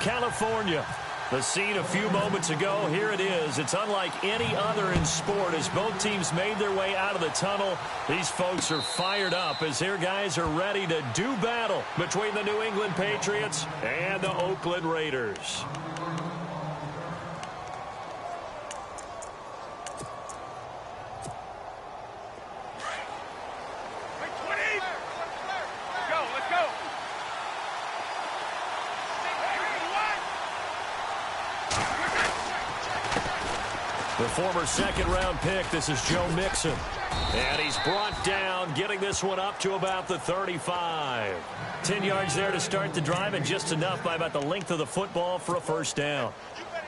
California. The scene a few moments ago, here it is. It's unlike any other in sport as both teams made their way out of the tunnel. These folks are fired up as their guys are ready to do battle between the New England Patriots and the Oakland Raiders. The former second-round pick, this is Joe Mixon. And he's brought down, getting this one up to about the 35. 10 yards there to start the drive, and just enough by about the length of the football for a first down.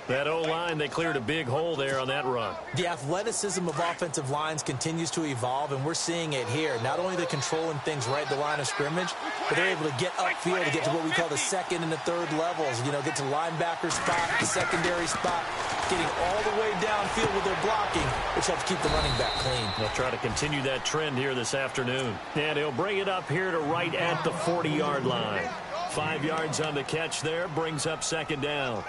That O-line, they cleared a big hole there on that run. The athleticism of offensive lines continues to evolve, and we're seeing it here. Not only they're controlling things right at the line of scrimmage, but they're able to get upfield to get to what we call the second and the third levels. You know, get to the linebacker spot, the secondary spot, getting all the way downfield with their blocking, which helps keep the running back clean. They'll try to continue that trend here this afternoon. And he'll bring it up here to right at the 40-yard line. 5 yards on the catch there, brings up second down.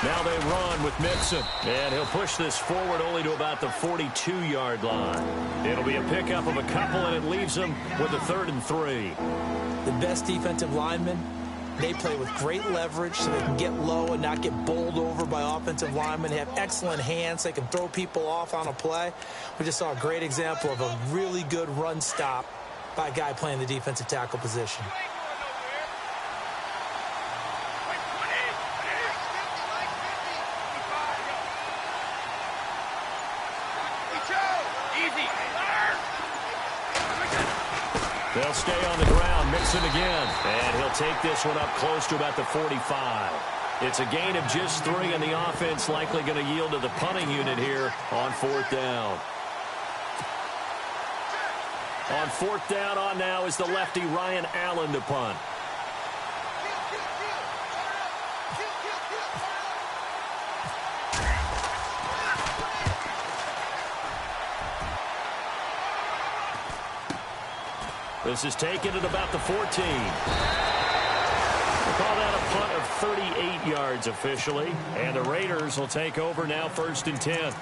Now they run with Mixon, and he'll push this forward only to about the 42-yard line. It'll be a pickup of a couple, and it leaves them with a 3rd and 3. The best defensive linemen, they play with great leverage so they can get low and not get bowled over by offensive linemen. They have excellent hands. They can throw people off on a play. We just saw a great example of a really good run stop by a guy playing the defensive tackle position. They'll stay on the ground, Mixon again, and he'll take this one up close to about the 45. It's a gain of just 3, and the offense likely going to yield to the punting unit here on 4th down. On 4th down on now is the lefty Ryan Allen to punt. This is taken at about the 14. We'll call that a punt of 38 yards officially. And the Raiders will take over now 1st and 10.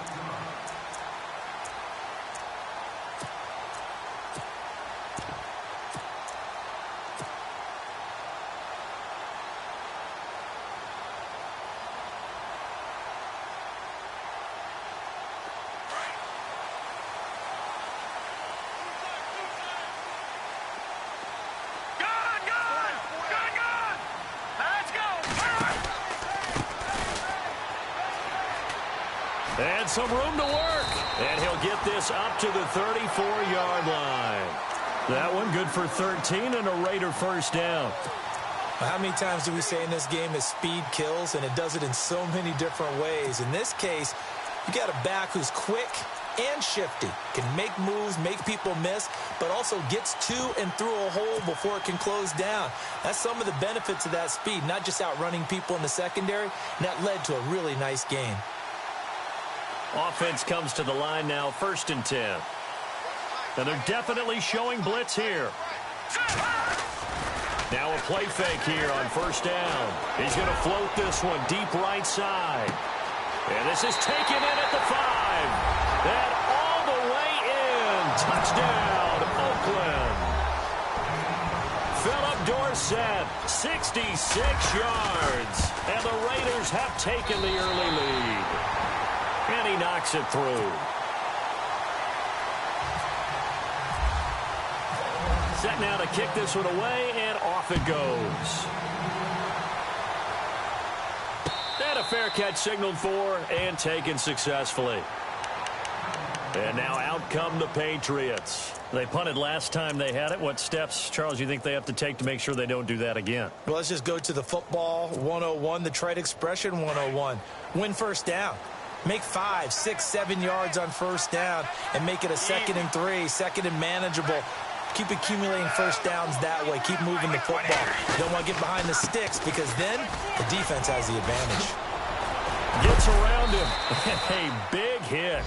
And some room to work. And he'll get this up to the 34-yard line. That one good for 13 and a Raider first down. How many times do we say in this game that speed kills, and it does it in so many different ways? In this case, you got a back who's quick and shifty, can make moves, make people miss, but also gets to and through a hole before it can close down. That's some of the benefits of that speed, not just outrunning people in the secondary, and that led to a really nice game. Offense comes to the line now, 1st and 10. And they're definitely showing blitz here. Now a play fake here on 1st down. He's going to float this one deep right side. And this is taken in at the 5. And all the way in. Touchdown, Oakland. Philip Dorsett, 66 yards. And the Raiders have taken the early lead. And he knocks it through. Set now to kick this one away, and off it goes. And a fair catch signaled for and taken successfully. And now out come the Patriots. They punted last time they had it. What steps, Charles, you think they have to take to make sure they don't do that again? Well, let's just go to the football 101, the trite expression 101. Win first down. Make 5, 6, 7 yards on first down and make it a 2nd and 3, 2nd and manageable. Keep accumulating first downs that way. Keep moving the football. You don't want to get behind the sticks because then the defense has the advantage. Gets around him. A big hit.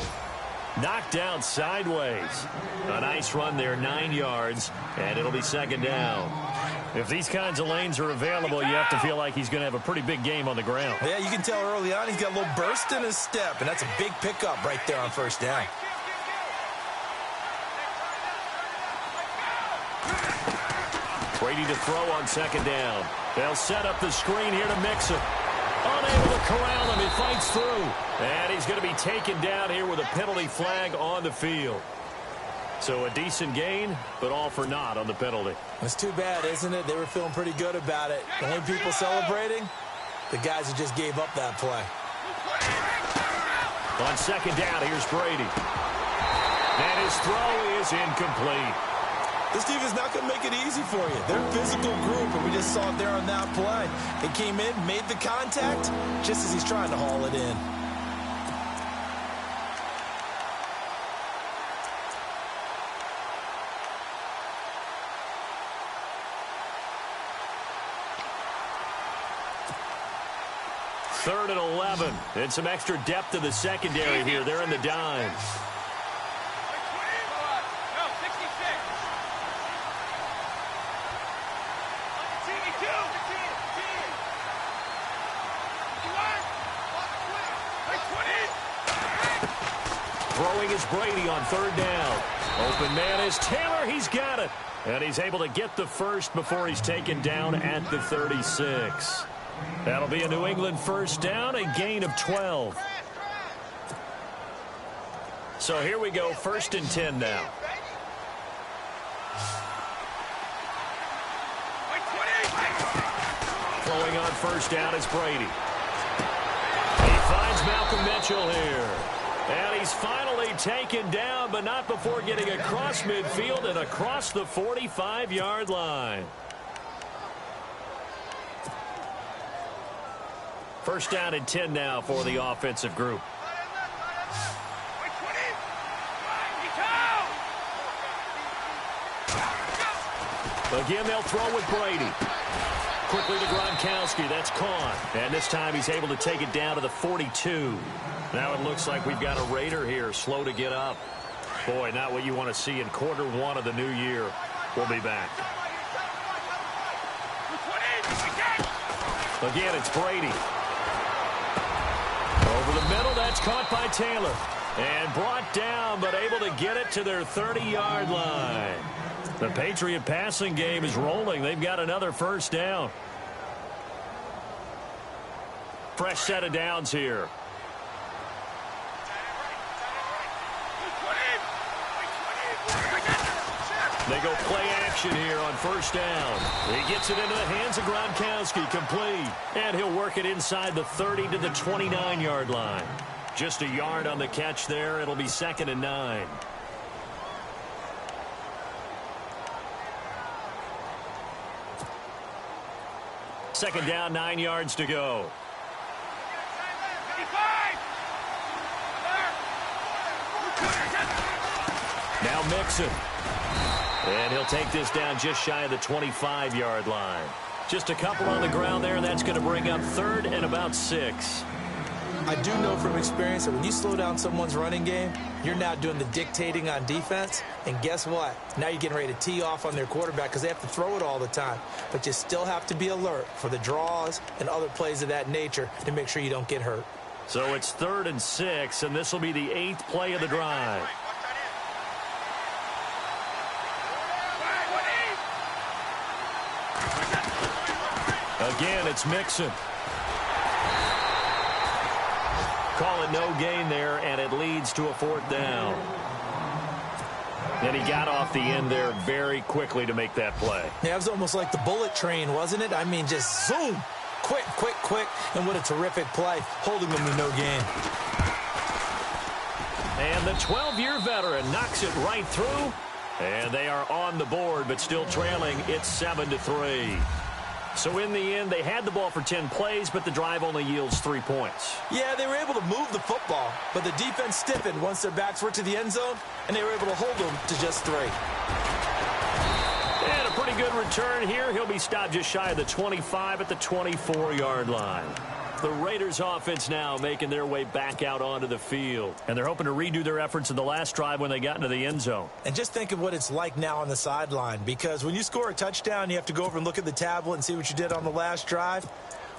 Knocked down sideways. A nice run there, 9 yards, and it'll be second down. If these kinds of lanes are available, you have to feel like he's going to have a pretty big game on the ground. Yeah, you can tell early on he's got a little burst in his step, and that's a big pickup right there on first down. Brady to throw on second down. They'll set up the screen here to Mixon. Unable to corral him. He fights through. And he's going to be taken down here with a penalty flag on the field. So a decent gain, but all for naught on the penalty. It's too bad, isn't it? They were feeling pretty good about it. The only people celebrating, the guys who just gave up that play. On second down, here's Brady. And his throw is incomplete. This defense is not going to make it easy for you. They're a physical group, and we just saw it there on that play. He came in, made the contact, just as he's trying to haul it in. Third and 11, and some extra depth to the secondary here. They're in the dime. Throwing is Brady on third down. Open man is Taylor. He's got it. And he's able to get the first before he's taken down at the 36. That'll be a New England first down, a gain of 12. So here we go, first and 10 now. Throwing on first down is Brady. He finds Malcolm Mitchell here. And he's finally taken down, but not before getting across midfield and across the 45-yard line. First down and 10 now for the offensive group. Again, they'll throw with Brady. Quickly to Gronkowski. That's caught. And this time he's able to take it down to the 42. Now it looks like we've got a Raider here, slow to get up. Boy, not what you want to see in quarter one of the new year. We'll be back. Again, it's Brady. Over the middle, that's caught by Taylor. And brought down, but able to get it to their 30-yard line. The Patriot passing game is rolling. They've got another first down. Fresh set of downs here. They go play action here on first down. He gets it into the hands of Gronkowski, complete. And he'll work it inside the 30 to the 29-yard line. Just a yard on the catch there. It'll be second and 9. Second down, 9 yards to go. Now Mixon. And he'll take this down just shy of the 25-yard line. Just a couple on the ground there, and that's going to bring up third and about 6. I do know from experience that when you slow down someone's running game, you're now doing the dictating on defense. And guess what? Now you're getting ready to tee off on their quarterback because they have to throw it all the time. But you still have to be alert for the draws and other plays of that nature to make sure you don't get hurt. So it's third and 6, and this will be the 8th play of the drive. Again, it's Mixon. Call it no gain there, and it leads to a fourth down. And he got off the end there very quickly to make that play. Yeah, it was almost like the bullet train, wasn't it? I mean, just zoom. Quick, quick, quick. And what a terrific play, holding them to no gain. And the 12-year veteran knocks it right through. And they are on the board, but still trailing. It's 7-3. So in the end, they had the ball for 10 plays, but the drive only yields 3 points. Yeah, they were able to move the football, but the defense stiffened once their backs were to the end zone, and they were able to hold them to just 3. good return here. He'll be stopped just shy of the 25 at the 24-yard line. The Raiders offense now making their way back out onto the field. And they're hoping to redo their efforts in the last drive when they got into the end zone. And just think of what it's like now on the sideline, because when you score a touchdown, you have to go over and look at the tablet and see what you did on the last drive.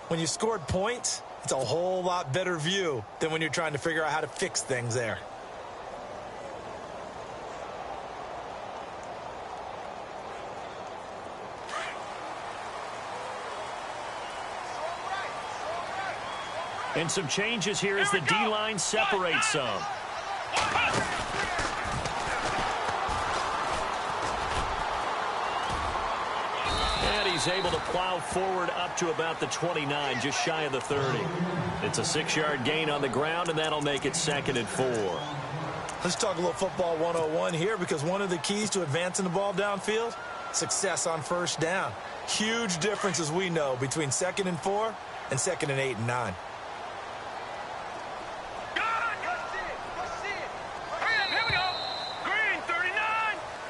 When you scored points, it's a whole lot better view than when you're trying to figure out how to fix things there. And some changes here as the D-line separates some. And he's able to plow forward up to about the 29, just shy of the 30. It's a 6-yard gain on the ground, and that'll make it 2nd and 4. Let's talk a little football 101 here, because one of the keys to advancing the ball downfield, success on first down. Huge difference, as we know, between 2nd and 4 and 2nd and 8 and 9.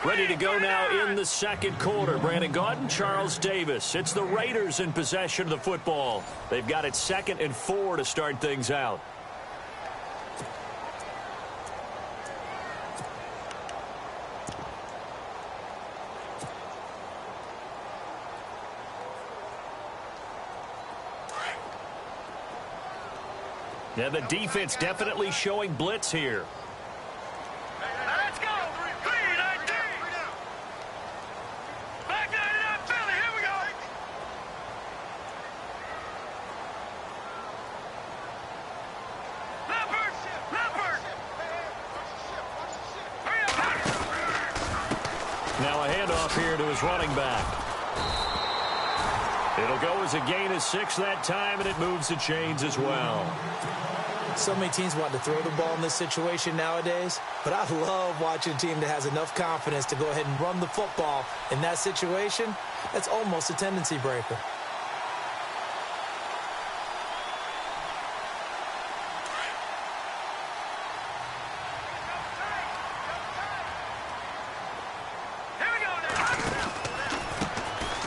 Ready to go now in the second quarter. Brandon Gaudin, Charles Davis. It's the Raiders in possession of the football. They've got it 2nd and 4 to start things out. Yeah, the defense definitely showing blitz here. Now a handoff here to his running back. It'll go as a gain of 6 that time, and it moves the chains as well. So many teams want to throw the ball in this situation nowadays, but I love watching a team that has enough confidence to go ahead and run the football in that situation. That's almost a tendency breaker.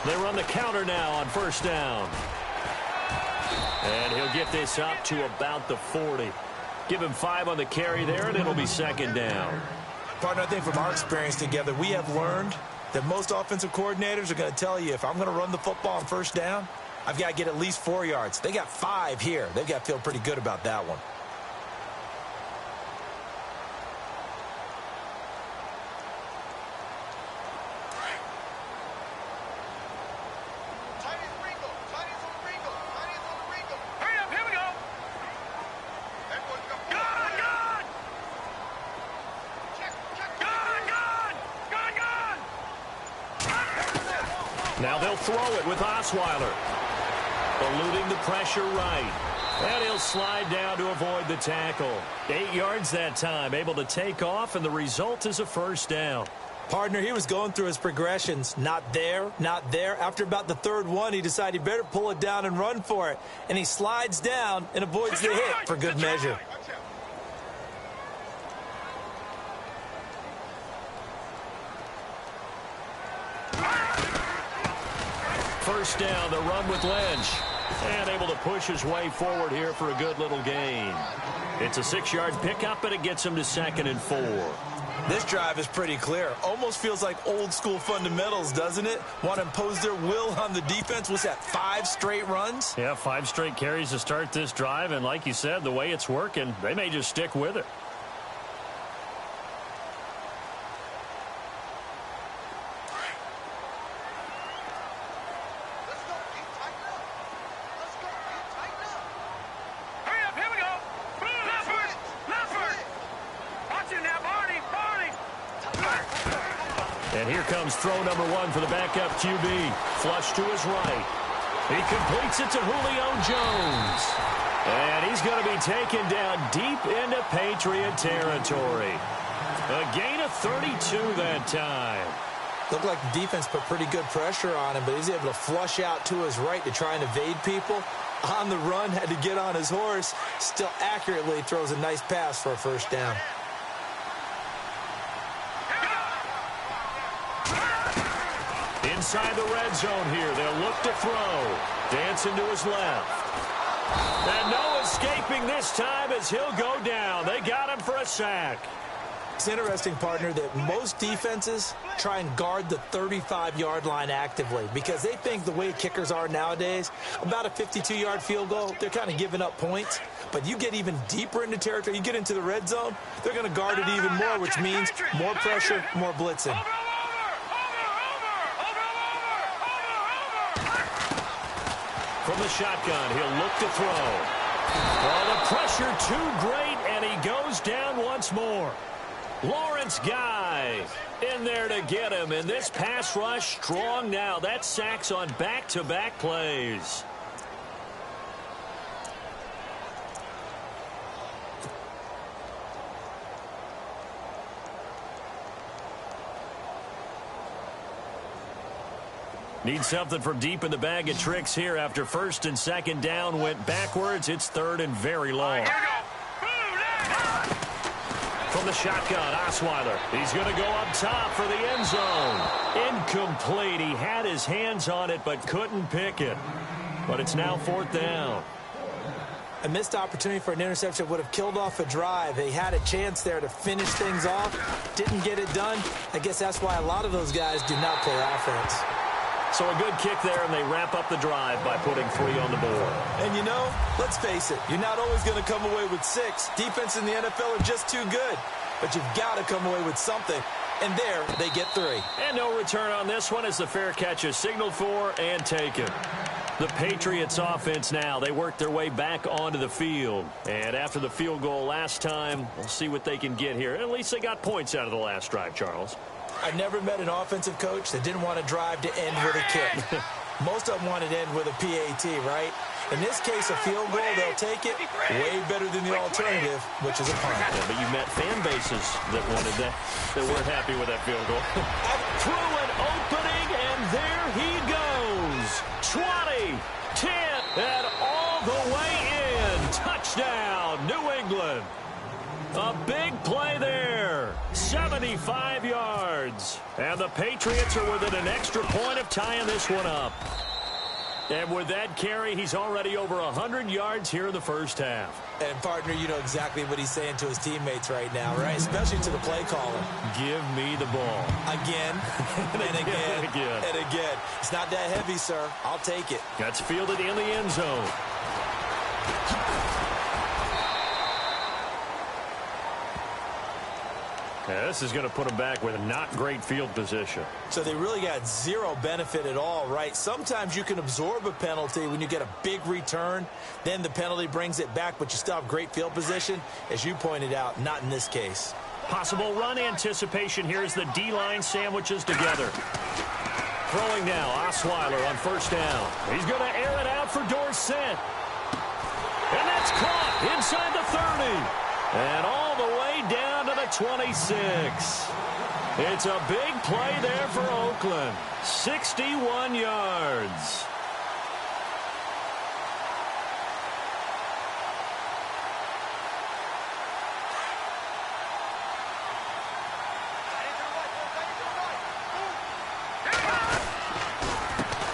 They run the counter now on first down. And he'll get this up to about the 40. Give him 5 on the carry there, and it'll be 2nd down. Partner, I think from our experience together, we have learned that most offensive coordinators are going to tell you, if I'm going to run the football on first down, I've got to get at least 4 yards. They got 5 here. They've got to feel pretty good about that one. Now they'll throw it with Osweiler. Eluding the pressure right. And he'll slide down to avoid the tackle. 8 yards that time. Able to take off, and the result is a first down. Partner, he was going through his progressions. Not there, not there. After about the 3rd one, he decided he better pull it down and run for it. And he slides down and avoids the hit for good measure. First down, the run with Lynch. And able to push his way forward here for a good little gain. It's a 6-yard pickup, and it gets him to 2nd and 4. This drive is pretty clear. Almost feels like old school fundamentals, doesn't it? Want to impose their will on the defense. Was that 5 straight runs? Yeah, 5 straight carries to start this drive. And like you said, the way it's working, they may just stick with it. And here comes throw number 1 for the backup QB. Flush to his right. He completes it to Julio Jones. And he's going to be taken down deep into Patriot territory. A gain of 32 that time. Looked like the defense put pretty good pressure on him, but he's able to flush out to his right to try and evade people. On the run, had to get on his horse. Still accurately throws a nice pass for a first down. inside the red zone here. They'll look to throw. Dancing to his left. And no escaping this time as he'll go down. They got him for a sack. It's interesting, partner, that most defenses try and guard the 35-yard line actively because they think the way kickers are nowadays, about a 52-yard field goal, they're kind of giving up points. But you get even deeper into territory, you get into the red zone, they're going to guard it even more, which means more pressure, more blitzing. From the shotgun, he'll look to throw. Oh, the pressure too great, and he goes down once more. Lawrence Guy in there to get him, and this pass rush strong now. That's sacks on back-to-back plays. Need something from deep in the bag of tricks here after first and second down went backwards. It's third and very long. From the shotgun, Osweiler. He's going to go up top for the end zone. Incomplete. He had his hands on it but couldn't pick it. But it's now fourth down. A missed opportunity for an interception would have killed off a drive. They had a chance there to finish things off. Didn't get it done. I guess that's why a lot of those guys do not play offense. So a good kick there, and they wrap up the drive by putting 3 on the board. And you know, let's face it, you're not always going to come away with 6. Defense in the NFL are just too good. But you've got to come away with something. And there, they get 3. And no return on this one as the fair catch is signaled for and taken. The Patriots offense now, they work their way back onto the field. And after the field goal last time, we'll see what they can get here. At least they got points out of the last drive, Charles. I've never met an offensive coach that didn't want to drive to end with a kick. Most of them wanted to end with a PAT, right? In this case, a field goal, they'll take it way better than the alternative, which is a punt. Yeah, but you met fan bases that wanted that weren't happy with that field goal. Through an opening, and there he goes. 20, 10, and all the way in. Touchdown, New England. A big play there. 75 yards. And the Patriots are within an extra point of tying this one up. And with that carry, he's already over 100 yards here in the first half. And, partner, you know exactly what he's saying to his teammates right now, right? Especially to the play caller. Give me the ball. Again, and again, and again. It's not that heavy, sir. I'll take it. That's fielded in the end zone. Yeah, this is going to put them back with a not great field position. So they really got zero benefit at all, right? Sometimes you can absorb a penalty when you get a big return. Then the penalty brings it back, but you still have great field position. As you pointed out, not in this case. Possible run anticipation here as the D-line sandwiches together. Throwing now, Osweiler on first down. He's going to air it out for Dorsett. And that's caught inside the 30. And all the way down to the 26. It's a big play there for Oakland. 61 yards.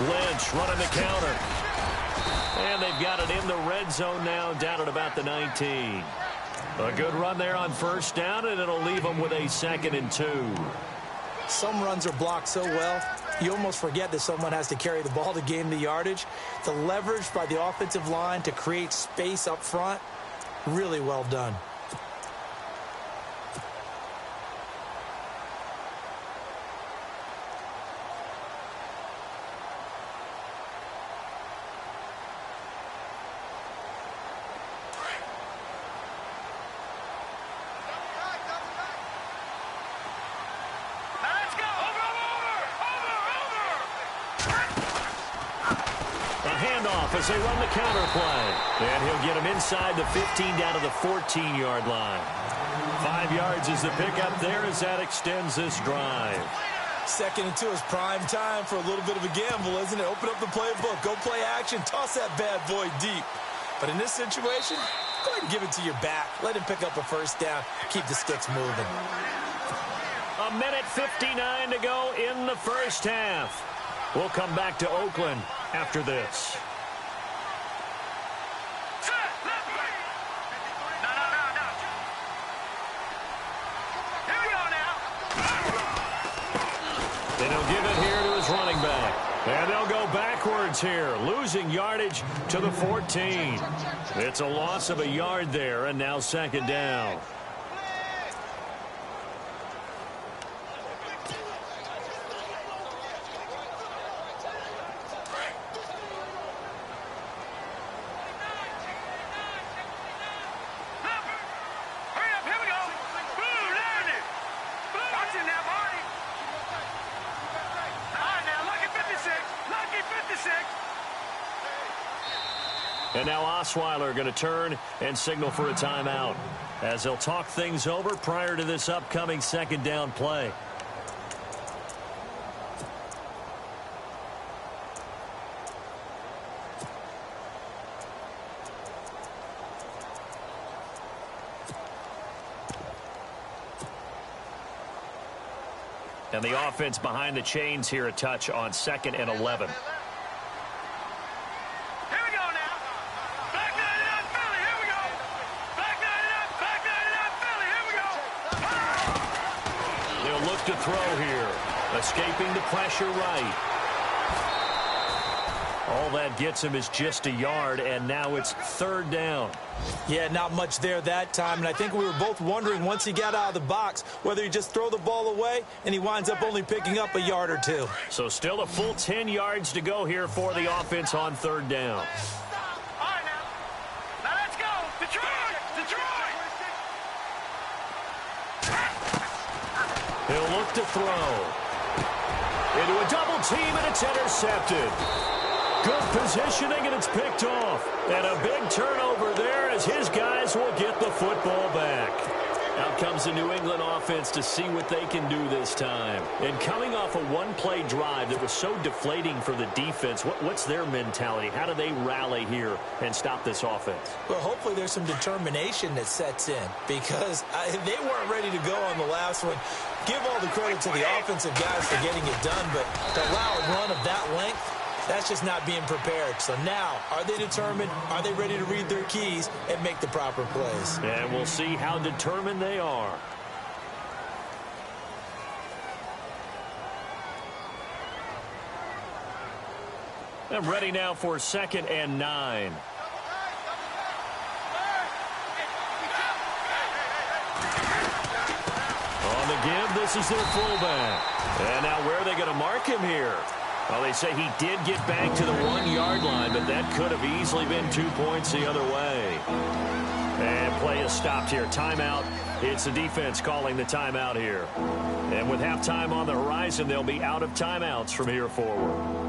Lynch running the counter. And they've got it in the red zone now, down at about the 19. A good run there on first down, and it'll leave them with a 2nd and 2. Some runs are blocked so well, you almost forget that someone has to carry the ball to gain the yardage. The leverage by the offensive line to create space up front, really well done. As they run the counter play. And he'll get him inside the 15 down to the 14-yard line. 5 yards is the pickup there as that extends this drive. 2nd and 2 is prime time for a little bit of a gamble, isn't it? Open up the playbook, go play action, toss that bad boy deep. But in this situation, go ahead and give it to your back. Let him pick up a first down. Keep the sticks moving. 1:59 to go in the first half. We'll come back to Oakland after this. And he'll give it here to his running back. And they'll go backwards here, losing yardage to the 14. It's a loss of a yard there, and now second down. And now Osweiler going to turn and signal for a timeout as they'll talk things over prior to this upcoming second down play. And the offense behind the chains here a touch on 2nd and 11. To throw here, escaping the pressure right. All that gets him is just a yard, and now it's third down. Yeah, not much there that time, and I think we were both wondering once he got out of the box whether he just throw the ball away, and he winds up only picking up a yard or two. So still a full 10 yards to go here for the offense on third down. He'll look to throw. Into a double team, and it's intercepted. Good positioning, and it's picked off. And a big turnover there as his guys will get the football back. Out comes the New England offense to see what they can do this time. And coming off a one-play drive that was so deflating for the defense, what's their mentality? How do they rally here and stop this offense? Well, hopefully there's some determination that sets in because they weren't ready to go on the last one. Give all the credit to the offensive guys for getting it done, but to allow a run of that length, that's just not being prepared. So now, are they determined? Are they ready to read their keys and make the proper plays? And we'll see how determined they are. I'm ready now for 2nd and 9. On the give, this is their fullback. And now where are they going to mark him here? Well, they say he did get back to the 1-yard line, but that could have easily been 2 points the other way. And play is stopped here. Timeout. It's the defense calling the timeout here. And with halftime on the horizon, they'll be out of timeouts from here forward.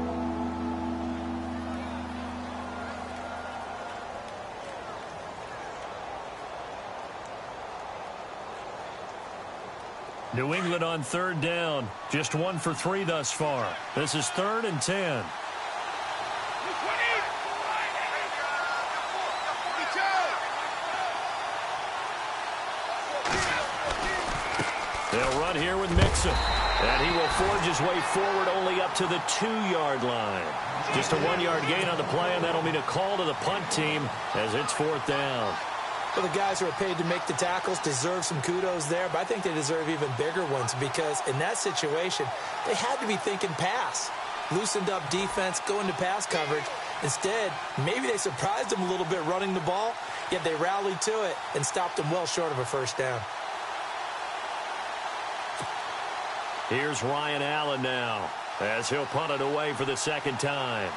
New England on third down. Just 1 for 3 thus far. This is 3rd and 10. They'll run here with Mixon. And he will forge his way forward only up to the 2-yard line. Just a 1-yard gain on the play, and that'll mean a call to the punt team as it's 4th down. Well, the guys who are paid to make the tackles deserve some kudos there, but I think they deserve even bigger ones because in that situation, they had to be thinking pass. Loosened up defense, going to pass coverage. Instead, maybe they surprised them a little bit running the ball, yet they rallied to it and stopped them well short of a first down. Here's Ryan Allen now as he'll punt it away for the 2nd time.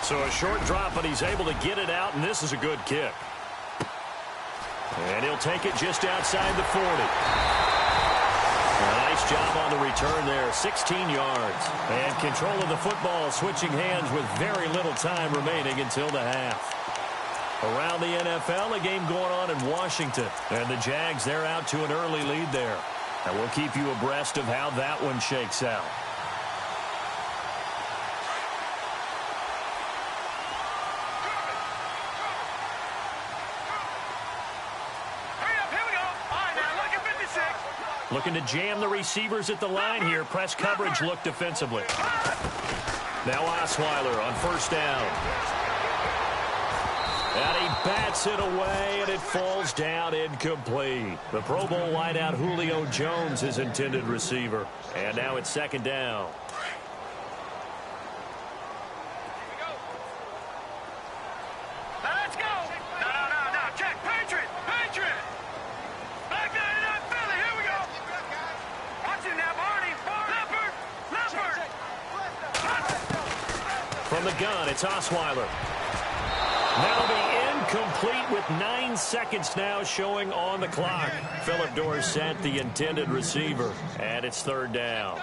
So a short drop, but he's able to get it out, and this is a good kick. And he'll take it just outside the 40. A nice job on the return there, 16 yards. And control of the football, switching hands with very little time remaining until the half. Around the NFL, a game going on in Washington. And the Jags, they're out to an early lead there. And we'll keep you abreast of how that one shakes out. Looking to jam the receivers at the line here. Press coverage look defensively. Now Osweiler on first down. And he bats it away, and it falls down incomplete. The Pro Bowl wideout Julio Jones, his intended receiver. And now it's second down. Let's go. No. Check. Patriot. Back 99 Philly. Here we go. Watch him now, Barney. Leopard. From the gun, it's Osweiler. That'll be incomplete with 9 seconds now showing on the clock. Philip Dorsett, the intended receiver, and it's third down.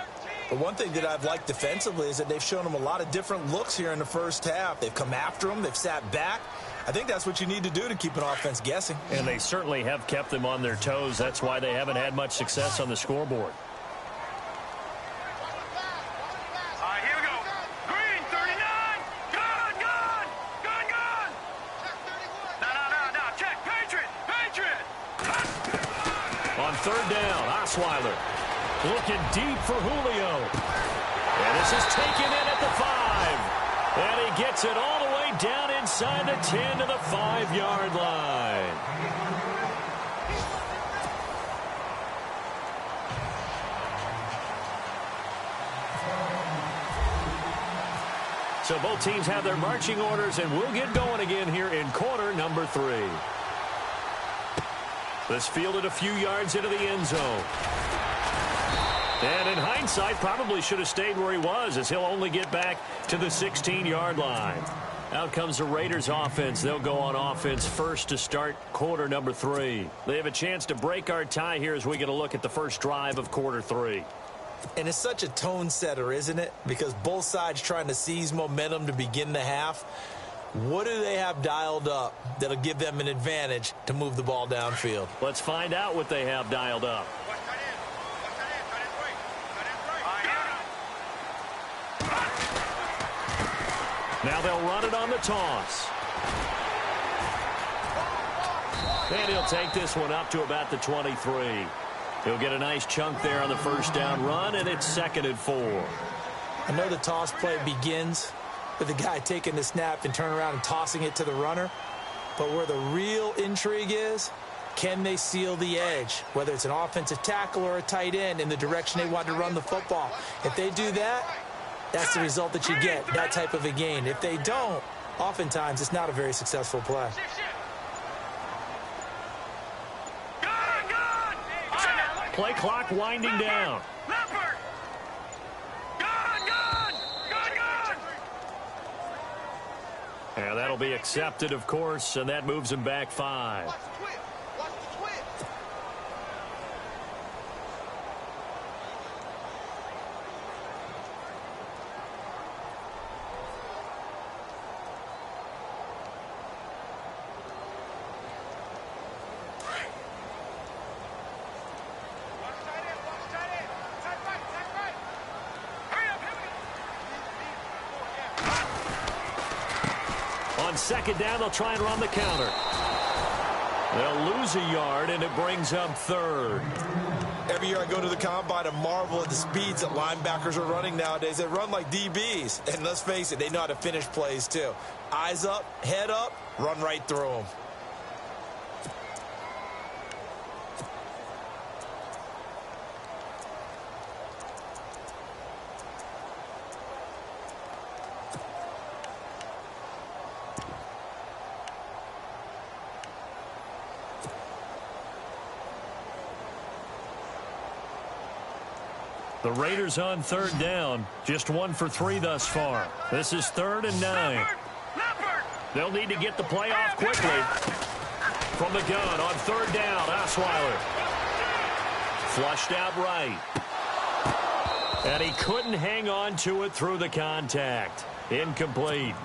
But one thing that I've liked defensively is that they've shown them a lot of different looks here in the first half. They've come after them. They've sat back. I think that's what you need to do to keep an offense guessing. And they certainly have kept them on their toes. That's why they haven't had much success on the scoreboard. Third down, Osweiler looking deep for Julio. And this is taken in at the 5. And he gets it all the way down inside the 10 to the 5-yard line. So both teams have their marching orders, and we'll get going again here in quarter number 3. This fielded a few yards into the end zone. And in hindsight, probably should have stayed where he was, as he'll only get back to the 16-yard line. Out comes the Raiders offense. They'll go on offense first to start quarter number 3. They have a chance to break our tie here as we get a look at the first drive of quarter 3. And it's such a tone setter, isn't it? Because both sides trying to seize momentum to begin the half. What do they have dialed up that'll give them an advantage to move the ball downfield? Let's find out what they have dialed up. Now they'll run it on the toss. And he'll take this one up to about the 23. He'll get a nice chunk there on the first down run, and it's 2nd and 4. I know the toss play begins with the guy taking the snap and turning around and tossing it to the runner. But where the real intrigue is, can they seal the edge, whether it's an offensive tackle or a tight end, in the direction they want to run the football? If they do that, that's the result that you get, that type of a gain. If they don't, oftentimes it's not a very successful play. Play clock winding down. And that'll be accepted, of course, and that moves him back 5. On second down, they'll try and run the counter. They'll lose a yard, and it brings up 3rd. Every year I go to the combine and marvel at the speeds that linebackers are running nowadays. They run like DBs. And let's face it, they know how to finish plays too. Eyes up, head up, run right through them. The Raiders on 3rd down. Just 1 for 3 thus far. This is 3rd and 9. They'll need to get the play off quickly. From the gun on 3rd down, Osweiler. Flushed out right. And he couldn't hang on to it through the contact. Incomplete.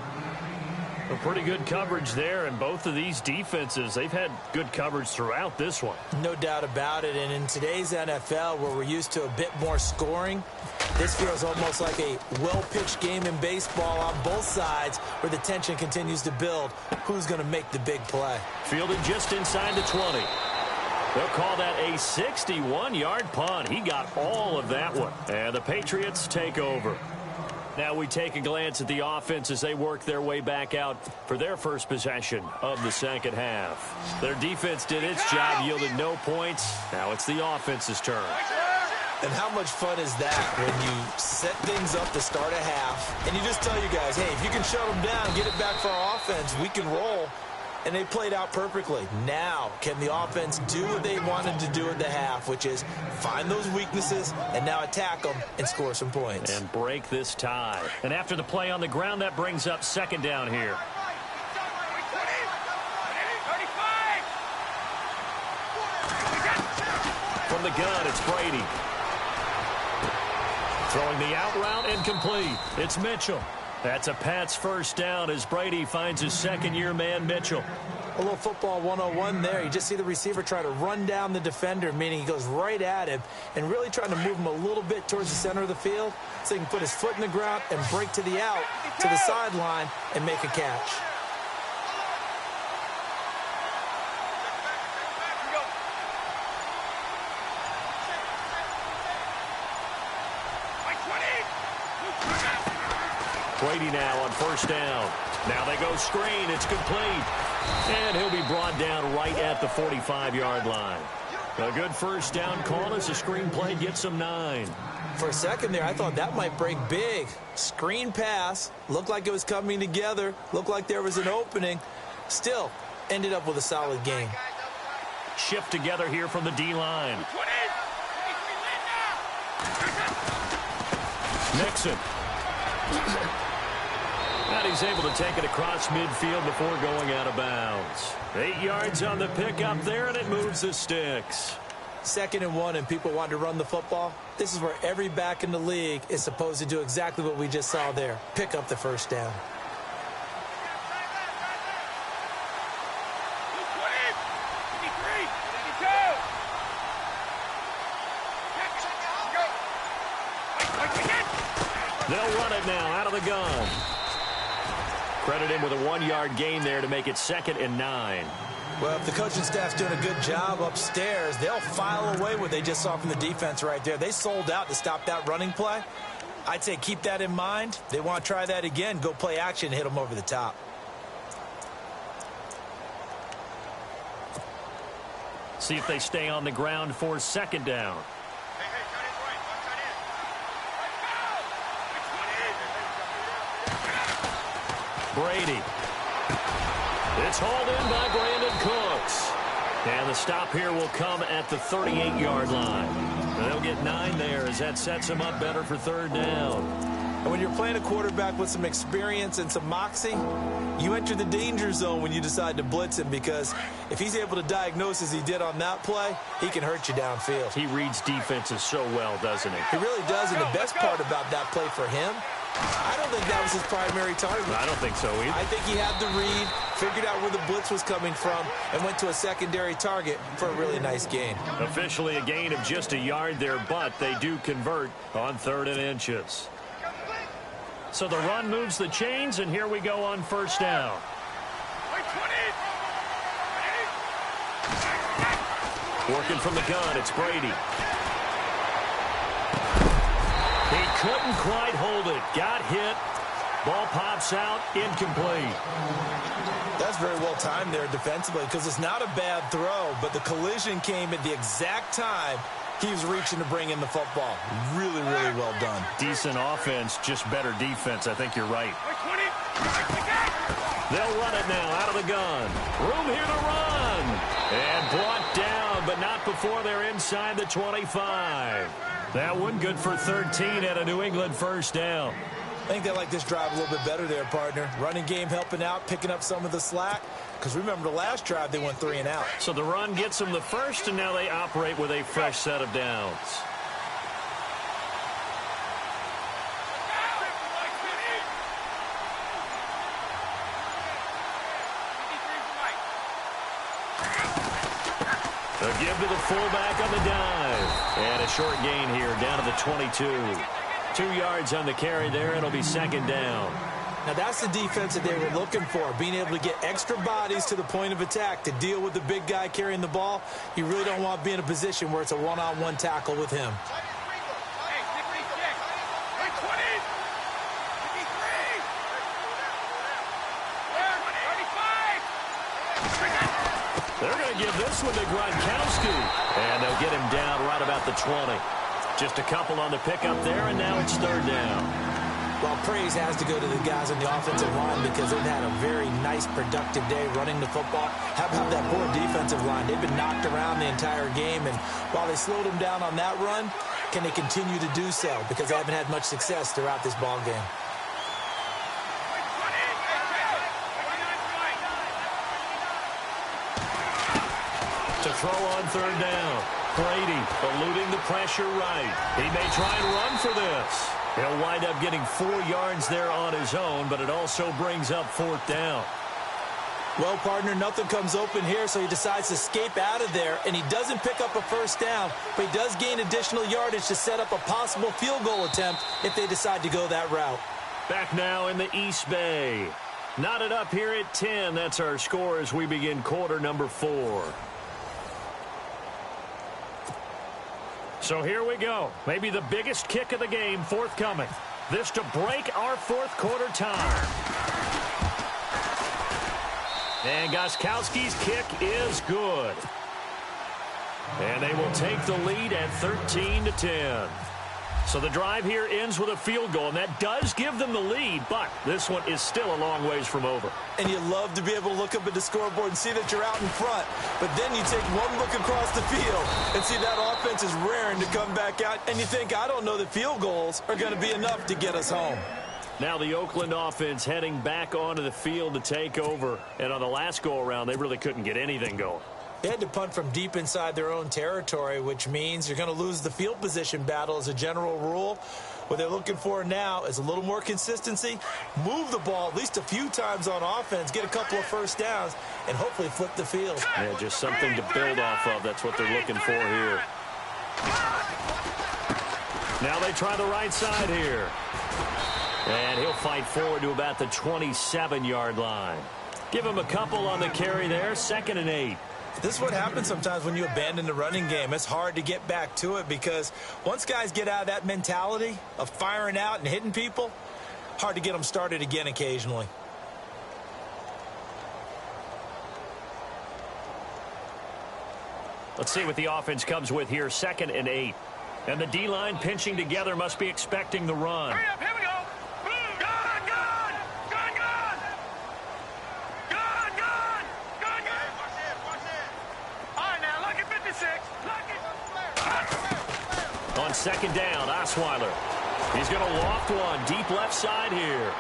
A pretty good coverage there, and both of these defenses, they've had good coverage throughout this one. No doubt about it, and in today's NFL, where we're used to a bit more scoring, this feels almost like a well-pitched game in baseball on both sides, where the tension continues to build. Who's going to make the big play? Fielded just inside the 20. They'll call that a 61-yard punt. He got all of that one. And the Patriots take over. Now we take a glance at the offense as they work their way back out for their first possession of the second half. Their defense did its job, yielded no points. Now it's the offense's turn. And how much fun is that when you set things up to start a half and you just tell you guys, hey, if you can shut them down, get it back for our offense, we can roll. And they played out perfectly. Now, can the offense do what they wanted to do at the half, which is find those weaknesses and now attack them and score some points. And break this tie. And after the play on the ground, that brings up second down here. From the gun, it's Brady. Throwing the out route incomplete. It's Mitchell. That's a Pats first down as Brady finds his second-year man, Mitchell. A little football 101 there. You just see the receiver try to run down the defender, meaning he goes right at him and really trying to move him a little bit towards the center of the field so he can put his foot in the ground and break to the out, to the sideline, and make a catch. Brady now on first down. Now they go screen. It's complete. And he'll be brought down right at the 45-yard line. A good first down call as the screen play gets him 9. For a second there, I thought that might break big. Screen pass. Looked like it was coming together. Looked like there was an opening. Still, ended up with a solid game. Shift together here from the D-line. Nixon. And he's able to take it across midfield before going out of bounds. 8 yards on the pickup there, and it moves the sticks. 2nd and 1, and people want to run the football. This is where every back in the league is supposed to do exactly what we just saw there. Pick up the first down. They'll run it now out of the gun. Credit him with a 1-yard gain there to make it 2nd and 9. Well, if the coaching staff's doing a good job upstairs, they'll file away what they just saw from the defense right there. They sold out to stop that running play. I'd say keep that in mind. They want to try that again. Go play action and hit them over the top. See if they stay on the ground for 2nd down. Brady. It's hauled in by Brandon Cooks. And the stop here will come at the 38-yard line. And they'll get 9 there as that sets them up better for 3rd down. And when you're playing a quarterback with some experience and some moxie, you enter the danger zone when you decide to blitz him, because if he's able to diagnose as he did on that play, he can hurt you downfield. He reads defenses so well, doesn't he? He really does, and the best part about that play for him, I don't think that was his primary target. I don't think so either. I think he had the read, figured out where the blitz was coming from, and went to a secondary target for a really nice gain. Officially a gain of just a yard there, but they do convert on 3rd and inches. So the run moves the chains, and here we go on 1st down. Working from the gun, it's Brady. He couldn't quite hold it. Got hit. Ball pops out, incomplete. That's very well timed there defensively, because it's not a bad throw, but the collision came at the exact time he was reaching to bring in the football. Really, really well done. Decent offense, just better defense. I think you're right. They'll run it now out of the gun. Room here to run. And brought down, but not before they're inside the 25. That one good for 13 at a New England 1st down. I think they like this drive a little bit better there, partner. Running game helping out, picking up some of the slack. Because remember, the last drive, they went 3 and out. So the run gets them the first, and now they operate with a fresh set of downs. A give to the fullback on the dive. And a short gain here down to the 22. 2 yards on the carry there. It'll be 2nd down. Now, that's the defense that they were looking for, being able to get extra bodies to the point of attack to deal with the big guy carrying the ball. You really don't want to be in a position where it's a one-on-one tackle with him. They're going to give this one to Gronkowski, and they'll get him down right about the 20. Just a couple on the pickup there, and now it's third down. Well, praise has to go to the guys on the offensive line because they've had a very nice, productive day running the football. How about that poor defensive line? They've been knocked around the entire game, and while they slowed them down on that run, can they continue to do so? Because they haven't had much success throughout this ball game. To throw on third down. Brady eluding the pressure right. He may try and run for this. He'll wind up getting 4 yards there on his own, but it also brings up fourth down. Well, partner, nothing comes open here, so he decides to escape out of there, and he doesn't pick up a first down, but he does gain additional yardage to set up a possible field goal attempt if they decide to go that route. Back now in the East Bay. Knotted up here at 10. That's our score as we begin quarter number 4. So here we go. Maybe the biggest kick of the game forthcoming. This to break our fourth quarter time. And Gostkowski's kick is good. And they will take the lead at 13-10. So the drive here ends with a field goal, and that does give them the lead, but this one is still a long ways from over. And you love to be able to look up at the scoreboard and see that you're out in front, but then you take one look across the field and see that offense is raring to come back out, and you think, I don't know that field goals are going to be enough to get us home. Now the Oakland offense heading back onto the field to take over, and on the last go-around, they really couldn't get anything going. They had to punt from deep inside their own territory, which means you're going to lose the field position battle as a general rule. What they're looking for now is a little more consistency, move the ball at least a few times on offense, get a couple of first downs, and hopefully flip the field. Yeah, just something to build off of. That's what they're looking for here. Now they try the right side here. And he'll fight forward to about the 27-yard line. Give him a couple on the carry there, 2nd and 8. This is what happens sometimes when you abandon the running game. It's hard to get back to it because once guys get out of that mentality of firing out and hitting people, hard to get them started again occasionally. Let's see what the offense comes with here, 2nd and 8. And the D-line pinching together must be expecting the run. Hurry up, here we go. On 2nd down, Osweiler. He's going to loft one deep left side here.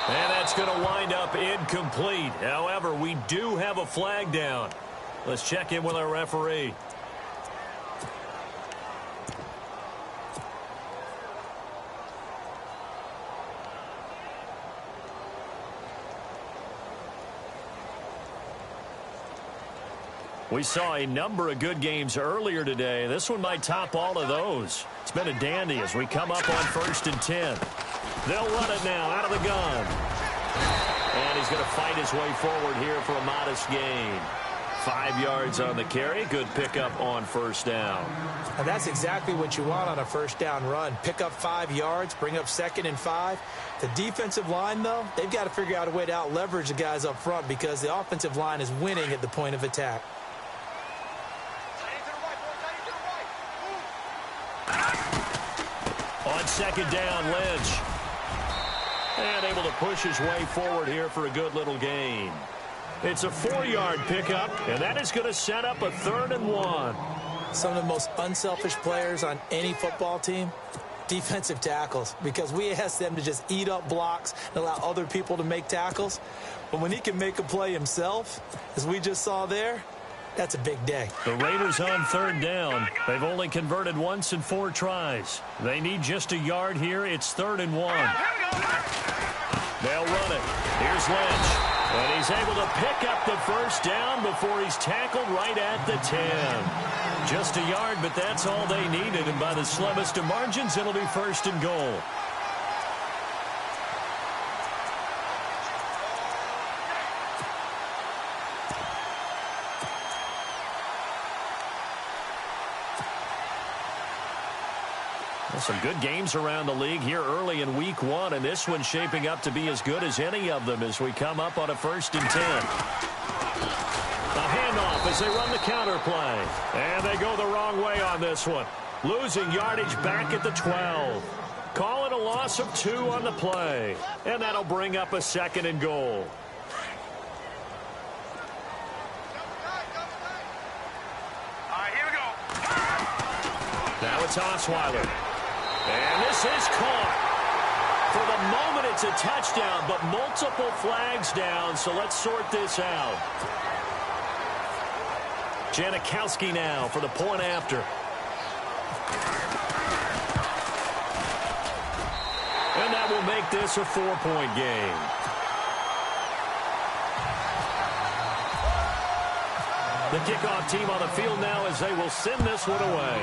And that's going to wind up incomplete. However, we do have a flag down. Let's check in with our referee. We saw a number of good games earlier today. This one might top all of those. It's been a dandy as we come up on 1st and 10. They'll run it now out of the gun. And he's going to fight his way forward here for a modest gain. 5 yards on the carry. Good pickup on first down. And that's exactly what you want on a first down run. Pick up 5 yards, bring up 2nd and 5. The defensive line, though, they've got to figure out a way to out-leverage the guys up front because the offensive line is winning at the point of attack. On 2nd down, Lynch. And able to push his way forward here for a good little gain. It's a 4-yard pickup, and that is going to set up a 3rd and 1. Some of the most unselfish players on any football team, defensive tackles, because we ask them to just eat up blocks and allow other people to make tackles. But when he can make a play himself, as we just saw there, that's a big day. The Raiders on 3rd down. They've only converted once in 4 tries. They need just a yard here. It's 3rd and 1. They'll run it. Here's Lynch. And he's able to pick up the first down before he's tackled right at the 10. Just a yard, but that's all they needed. And by the slimmest of margins, it'll be 1st and goal. Some good games around the league here early in week 1, and this one's shaping up to be as good as any of them as we come up on a 1st and 10. A handoff as they run the counter play. And they go the wrong way on this one. Losing yardage back at the 12. Call it a loss of 2 on the play. And that'll bring up a 2nd and goal. Here we go. Now it's Osweiler. And this is caught. For the moment, it's a touchdown, but multiple flags down, so let's sort this out. Janikowski now for the point after. And that will make this a 4-point game. The kickoff team on the field now as they will send this one away.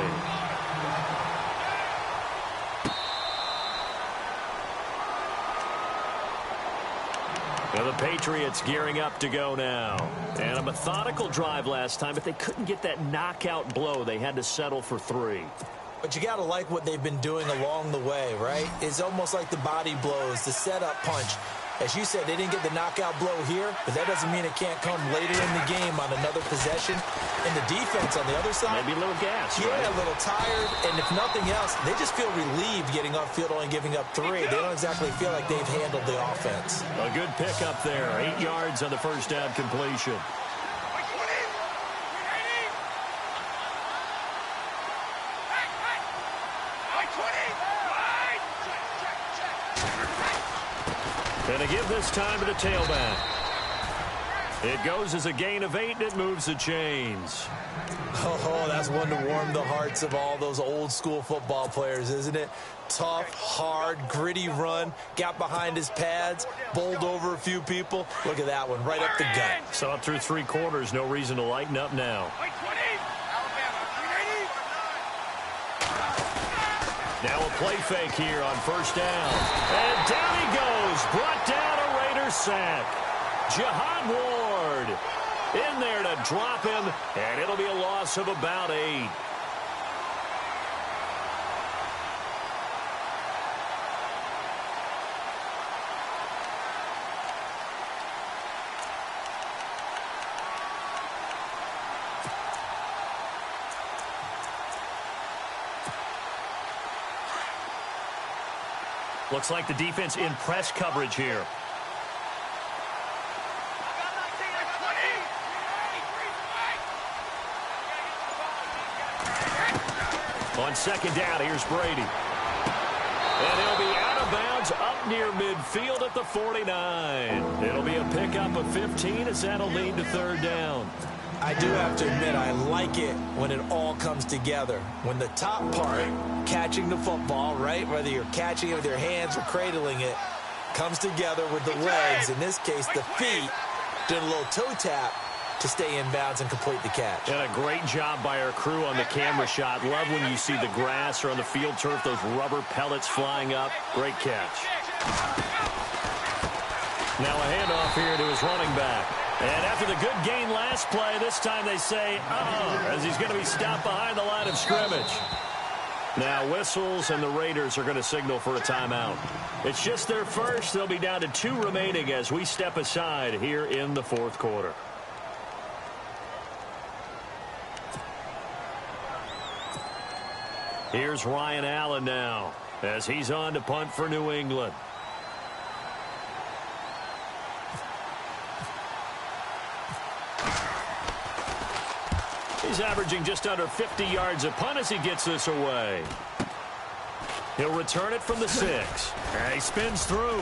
Now the Patriots gearing up to go now. And a methodical drive last time, but they couldn't get that knockout blow. They had to settle for 3. But you got to like what they've been doing along the way, right? It's almost like the body blows, the setup punch. As you said, they didn't get the knockout blow here, but that doesn't mean it can't come later in the game on another possession. And the defense on the other side, maybe a little gas, yeah, right? A little tired. And if nothing else, they just feel relieved getting upfield, only giving up 3. They don't exactly feel like they've handled the offense. A good pickup there. 8 yards on the first down completion. And to give this time to the tailback. It goes as a gain of 8, and it moves the chains. Oh, that's one to warm the hearts of all those old-school football players, isn't it? Tough, hard, gritty run, got behind his pads, bowled over a few people. Look at that one, right up the gut. So up through 3 quarters, no reason to lighten up now. Now a play fake here on first down. And down he goes. Brought down a Raiders sack. Jihad Ward in there to drop him, and it'll be a loss of about 8. Looks like the defense in press coverage here. On second down, here's Brady. And he'll be out of bounds up near midfield at the 49. It'll be a pickup of 15 as that'll lead to third down. I do have to admit, I like it when it all comes together. When the top part, catching the football, right, whether you're catching it with your hands or cradling it, comes together with the legs, in this case the feet, doing a little toe tap to stay in bounds and complete the catch. And a great job by our crew on the camera shot. Love when you see the grass or on the field turf, those rubber pellets flying up. Great catch. Now a handoff here to his running back. And after the good gain last play, this time they say, as he's going to be stopped behind the line of scrimmage. Now whistles, and the Raiders are going to signal for a timeout. It's just their first. They'll be down to 2 remaining as we step aside here in the fourth quarter. Here's Ryan Allen now as he's on to punt for New England. He's averaging just under 50 yards a punt as he gets this away. He'll return it from the 6. And he spins through.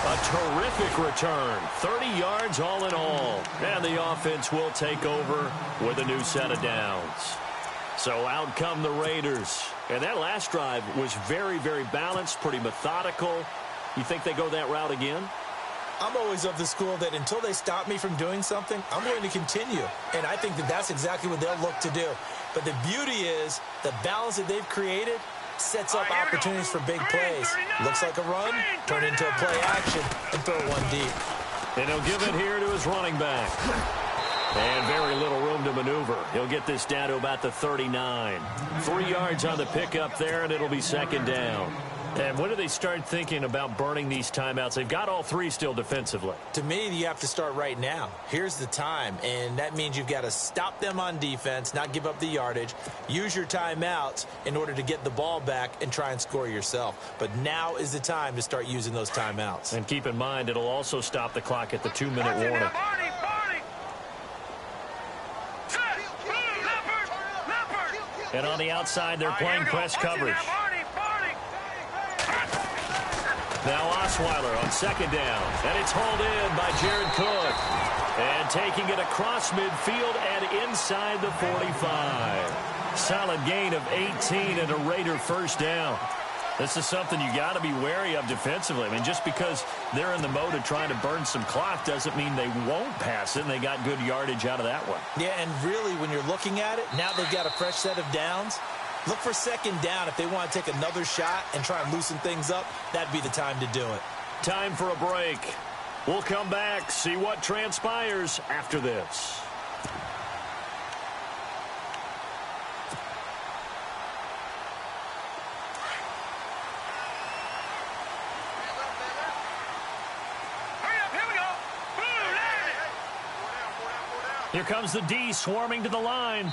A terrific return. 30 yards all in all. And the offense will take over with a new set of downs. So out come the Raiders. And that last drive was very, very balanced, pretty methodical. You think they go that route again? I'm always of the school that until they stop me from doing something, I'm going to continue. And I think that that's exactly what they'll look to do. But the beauty is the balance that they've created sets up opportunities for big plays. Looks like a run, turn into a play action, and throw one deep. And he'll give it here to his running back. And very little maneuver. He'll get this down to about the 39. 3 yards on the pickup there, and it'll be second down. And when do they start thinking about burning these timeouts? They've got all 3 still defensively. To me, you have to start right now. Here's the time, and that means you've got to stop them on defense, not give up the yardage, use your timeouts in order to get the ball back and try and score yourself. But now is the time to start using those timeouts. And keep in mind, it'll also stop the clock at the 2-minute warning. And on the outside, they're playing press coverage. Now Osweiler on second down. And it's hauled in by Jared Cook. And taking it across midfield and inside the 45. Solid gain of 18 and a Raider first down. This is something you got to be wary of defensively. I mean, just because they're in the mode of trying to burn some clock doesn't mean they won't pass it, and they got good yardage out of that one. Yeah, and really, when you're looking at it, now they've got a fresh set of downs. Look for second down if they want to take another shot and try and loosen things up. That'd be the time to do it. Time for a break. We'll come back, see what transpires after this. Here comes the D swarming to the line.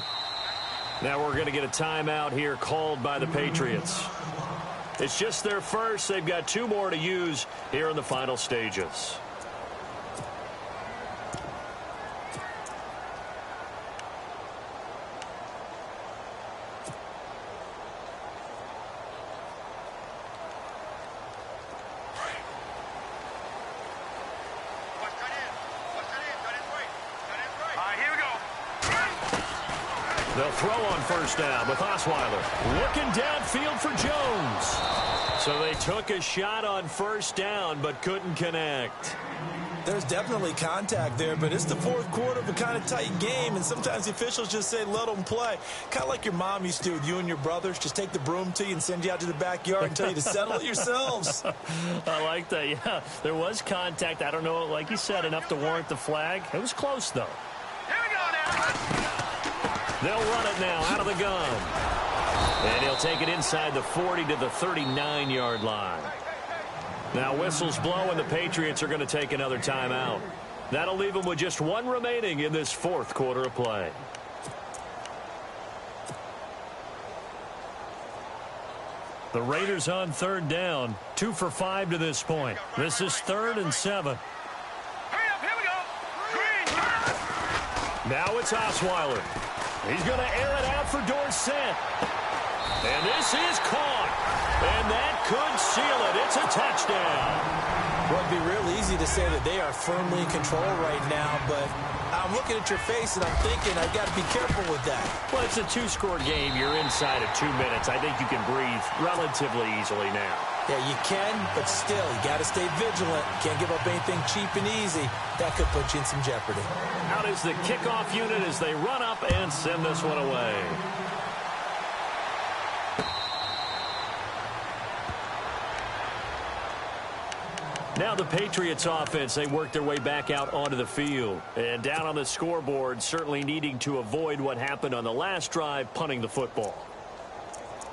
Now we're going to get a timeout here called by the Patriots. It's just their first. They've got 2 more to use here in the final stages. They'll throw on first down with Osweiler. Looking downfield for Jones. So they took a shot on first down but couldn't connect. There's definitely contact there, but it's the fourth quarter of a kind of tight game, and sometimes the officials just say, let them play. Kind of like your mom used to with you and your brothers. Just take the broom to you and send you out to the backyard and tell you to settle it yourselves. I like that, yeah. There was contact. I don't know, like you said, enough to warrant the flag. It was close, though. Here we go now. They'll run it now out of the gun. And he'll take it inside the 40 to the 39-yard line. Now whistles blow, and the Patriots are going to take another timeout. That'll leave them with just 1 remaining in this fourth quarter of play. The Raiders on third down. 2 for 5 to this point. This is 3rd and 7. Hurry up, here we go. Green. Now it's Osweiler. He's going to air it out for Dorsett. And this is caught. And that could seal it. It's a touchdown. Well, it'd be real easy to say that they are firmly in control right now, but I'm looking at your face and I'm thinking I've got to be careful with that. Well, it's a 2-score game. You're inside of 2 minutes. I think you can breathe relatively easily now. Yeah, you can, but still, you got to stay vigilant. Can't give up anything cheap and easy. That could put you in some jeopardy. Out is the kickoff unit as they run up and send this one away. Now the Patriots offense, they work their way back out onto the field. And down on the scoreboard, certainly needing to avoid what happened on the last drive, punting the football.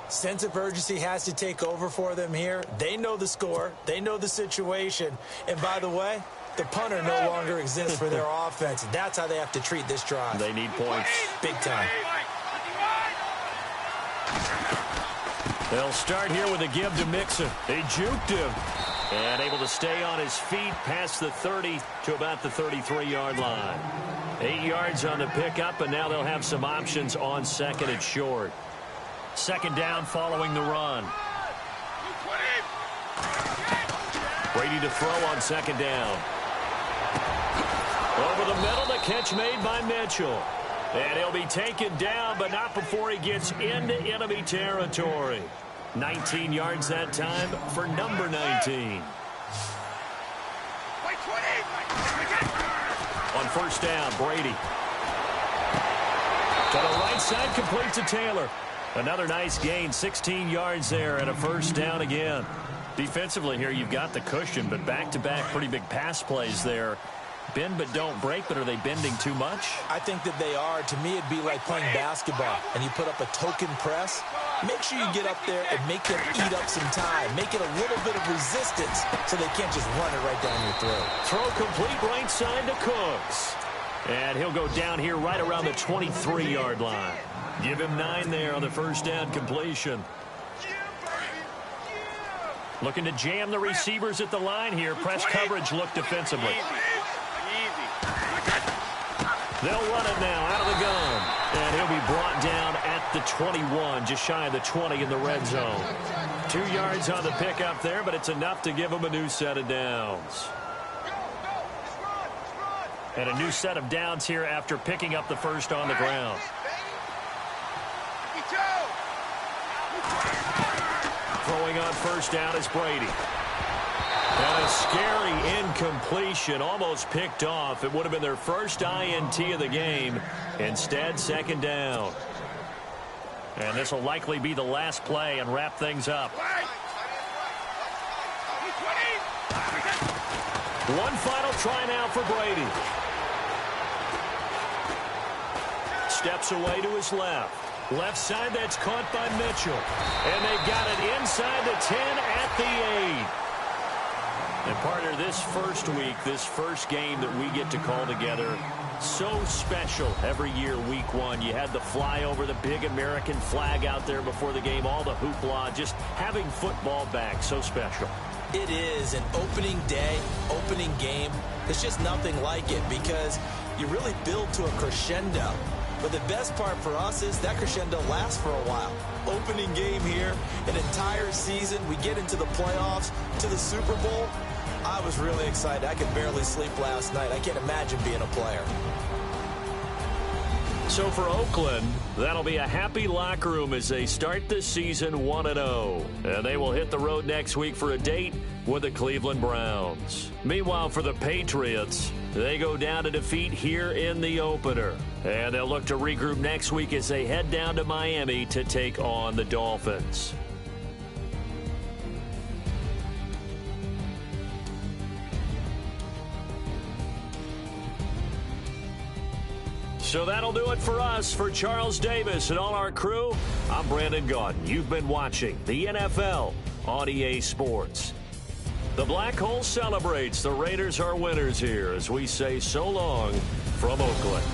Sense of urgency has to take over for them here. They know the score. They know the situation. And by the way, the punter no longer exists for their offense. That's how they have to treat this drive. They need points. Big time. They'll start here with a give to Mixon. They juked him. And able to stay on his feet past the 30 to about the 33-yard line. 8 yards on the pickup, and now they'll have some options on second and short. Second down following the run. Brady to throw on second down. Over the middle, the catch made by Mitchell. And he'll be taken down, but not before he gets into enemy territory. 19 yards that time for number 19. On first down, Brady. To the right side, complete to Taylor. Another nice gain, 16 yards there, and a first down again. Defensively here, you've got the cushion, but back-to-back pretty big pass plays there. Bend but don't break, but are they bending too much? I think that they are. To me, it'd be like playing basketball, and you put up a token press. Make sure you get up there and make them eat up some time. Make it a little bit of resistance so they can't just run it right down your throat. Throw complete right side to Cooks. And he'll go down here right around the 23-yard line. Give him 9 there on the first down completion. Looking to jam the receivers at the line here. Press coverage look defensively. They'll run it now out of the gun. And he'll be brought down at the 21, just shy of the 20 in the red zone. 2 yards on the pickup there, but it's enough to give him a new set of downs. And a new set of downs here after picking up the first on the ground. Throwing on first down is Brady. And a scary incompletion, almost picked off. It would have been their first INT of the game. Instead, second down. And this will likely be the last play and wrap things up. One final try now for Brady. Steps away to his left. Left side, that's caught by Mitchell. And they got it inside the 10 at the 8. And partner, this first week, this first game that we get to call together, so special every year, week 1. You had the flyover, the big American flag out there before the game, all the hoopla, just having football back, so special. It is an opening day, opening game. There's just nothing like it because you really build to a crescendo. But the best part for us is that crescendo lasts for a while. Opening game here, an entire season. We get into the playoffs, to the Super Bowl. I was really excited. I could barely sleep last night. I can't imagine being a player. So for Oakland, that'll be a happy locker room as they start this season 1-0. And they will hit the road next week for a date with the Cleveland Browns. Meanwhile, for the Patriots, they go down to defeat here in the opener. And they'll look to regroup next week as they head down to Miami to take on the Dolphins. So that'll do it for us. For Charles Davis and all our crew, I'm Brandon Gaudin. You've been watching the NFL on EA Sports. The Black Hole celebrates. The Raiders are winners here as we say so long from Oakland.